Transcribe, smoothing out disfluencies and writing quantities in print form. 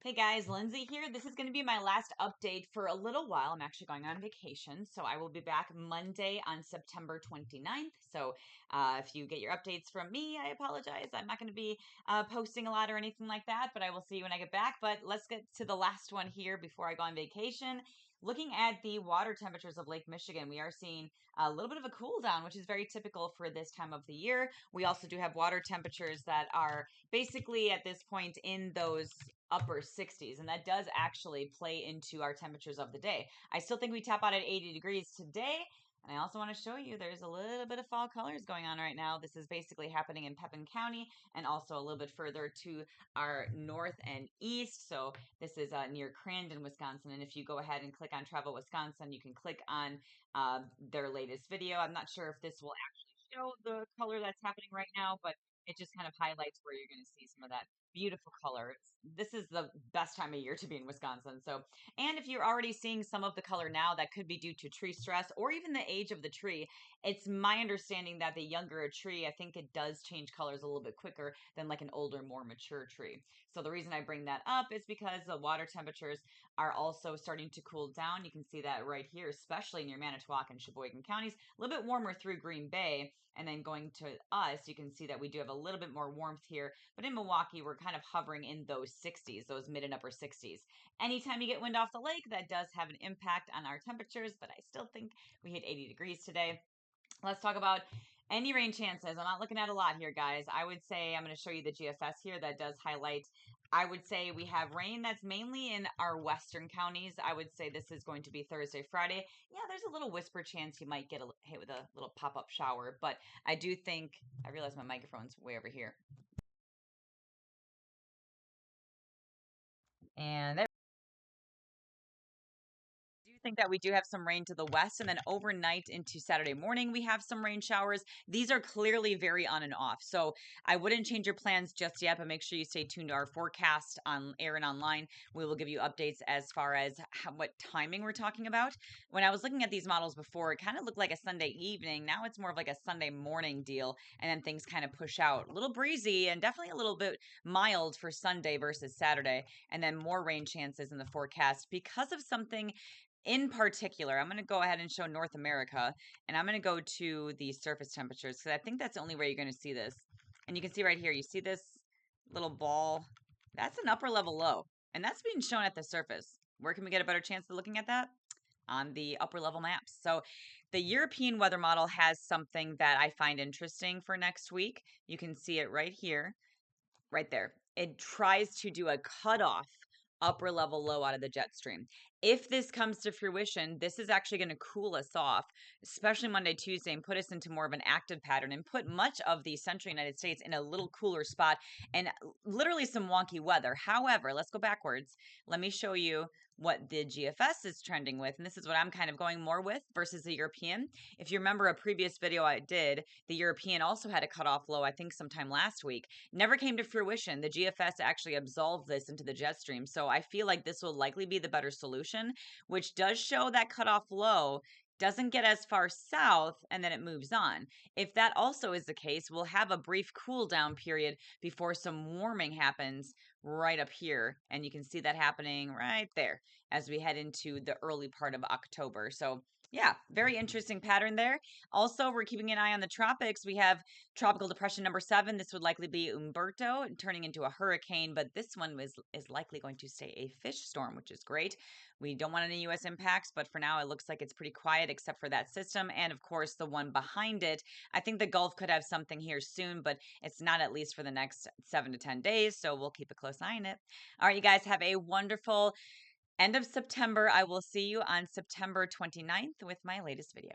Hey guys, Lindsay here. This is going to be my last update for a little while. I'm actually going on vacation, so I will be back Monday on September 29th. So if you get your updates from me, I apologize. I'm not going to be posting a lot or anything like that, but I will see you when I get back. But let's get to the last one here before I go on vacation. Looking at the water temperatures of Lake Michigan, we are seeing a little bit of a cool down, which is very typical for this time of the year. We also do have water temperatures that are basically at this point in those upper 60s, and that does actually play into our temperatures of the day. I still think we tap out at 80 degrees today. And I also want to show you there's a little bit of fall colors going on right now. This is basically happening in Pepin County and also a little bit further to our north and east. So this is near Crandon, Wisconsin. And if you go ahead and click on Travel Wisconsin, you can click on their latest video. I'm not sure if this will actually show the color that's happening right now, but it just kind of highlights where you're going to see some of that beautiful color. This is the best time of year to be in Wisconsin. So, and if you're already seeing some of the color now, that could be due to tree stress or even the age of the tree. It's my understanding that the younger a tree, I think it does change colors a little bit quicker than like an older, more mature tree. So the reason I bring that up is because the water temperatures are also starting to cool down. You can see that right here, especially near Manitowoc and Sheboygan counties, a little bit warmer through Green Bay. And then going to us, you can see that we do have a little bit more warmth here. But in Milwaukee, we're kind of hovering in those 60s, those mid and upper 60s. Anytime you get wind off the lake, that does have an impact on our temperatures, but I still think we hit 80 degrees today. Let's talk about any rain chances. I'm not looking at a lot here, guys. I would say I'm going to show you the GFS here that does highlight. I would say we have rain that's mainly in our western counties. I would say this is going to be Thursday, Friday. Yeah, there's a little whisper chance you might get hit with a little pop-up shower, but I do think, I realize my microphone's way over here. And there. I do think that we do have some rain to the west, and then overnight into Saturday morning we have some rain showers. These are clearly very on and off, so I wouldn't change your plans just yet, but make sure you stay tuned to our forecast on air and online. We will give you updates as far as what timing we're talking about. When I was looking at these models before, it kind of looked like a Sunday evening. Now it's more of like a Sunday morning deal, and then things kind of push out. A little breezy and definitely a little bit mild for Sunday versus Saturday, and then more rain chances in the forecast because of something in particular. I'm going to go ahead and show North America, and I'm going to go to the surface temperatures because I think that's the only way you're going to see this. And you can see right here, you see this little ball? That's an upper level low, and that's being shown at the surface. Where can we get a better chance of looking at that? On the upper level maps. So the European weather model has something that I find interesting for next week. You can see it right here, right there. It tries to do a cutoff upper level low out of the jet stream. If this comes to fruition, this is actually going to cool us off, especially Monday, Tuesday, and put us into more of an active pattern and put much of the central United States in a little cooler spot and literally some wonky weather. However, let's go backwards. Let me show you what the GFS is trending with. And this is what I'm kind of going more with versus the European. If you remember a previous video I did, the European also had a cutoff low, I think sometime last week. Never came to fruition. The GFS actually absolved this into the jet stream. So I feel like this will likely be the better solution, which does show that cutoff low doesn't get as far south and then it moves on. If that also is the case, we'll have a brief cool down period before some warming happens right up here. And you can see that happening right there as we head into the early part of October. So yeah, very interesting pattern there. Also, we're keeping an eye on the tropics. We have tropical depression number 7. This would likely be Umberto turning into a hurricane, but this one is likely going to stay a fish storm, which is great. We don't want any U.S. impacts, but for now, it looks like it's pretty quiet except for that system. And of course, the one behind it. I think the Gulf could have something here soon, but it's not at least for the next 7 to 10 days. So we'll keep a close eye on it. All right, you guys have a wonderful end of September. I will see you on September 29th with my latest video.